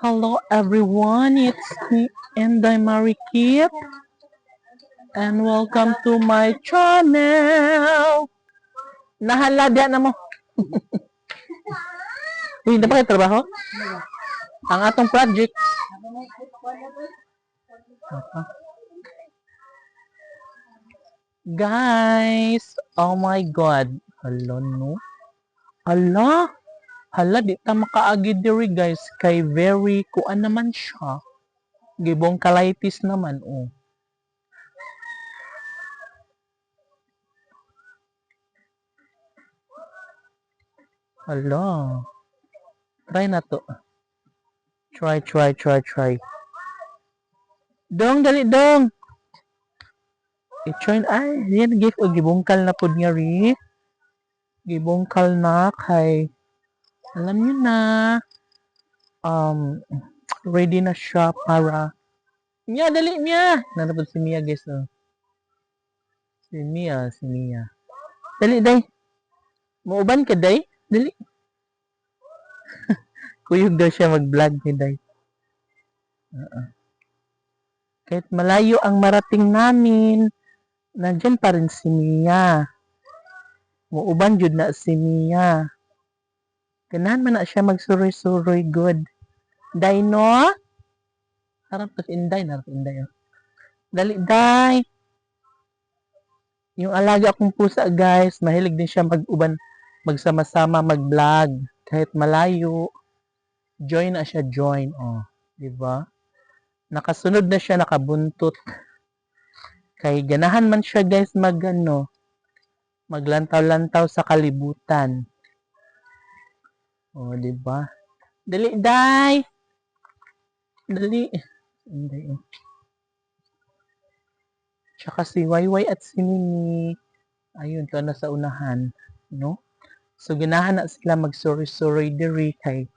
Hello everyone, it's me Inday Marikit and welcome to my channel. Nahala diyan na mo. Hindi pa kayo trabaho? Ang atong project. Guys, oh my god. Hala no. Hala, di ta makaagi diri guys. Kay very kuan naman siya. Gibong kalaitis naman, oh. Hala. Try na to. Try. Dong, dali dong. I-join. Ay, yan. Gibungkal na po niya rin. Gibungkal na kay alam niyo na ready na siya para Mia, dali Mia. Nanapod si Mia guys. Oh. Si Mia. Dali, day. Mauban ka, day? Dali. Kuyog daw siya mag-vlog ni day. Kahit malayo ang marating namin, nandyan pa rin si Mia. Muuban jud na si Mia. Ganahan man na siya magsuroy-suroy good. Day, no? Harap pa si Inday. Oh. Dali, day. Yung alaga akong pusa, guys, mahilig din siya mag-uban, magsama-sama, mag-vlog. Kahit malayo. Join na siya, join. Oh, diba? Nakasunod na siya, nakabuntot. Kay ganahan man siya, guys, maglantaw-lantaw sa kalibutan. Oh, diba? Dali, day! Dali. Inday, oh. Tsaka si Wayway at si Mimi. Ayun, to na sa unahan. No? So, ganahan na sila mag-sorry diri kay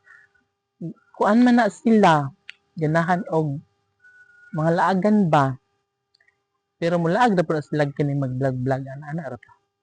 kuan man na sila. Ganahan og mga laagan ba. Pero mulaag na po na sila kini mag-vlog-vlog. Ana ra to.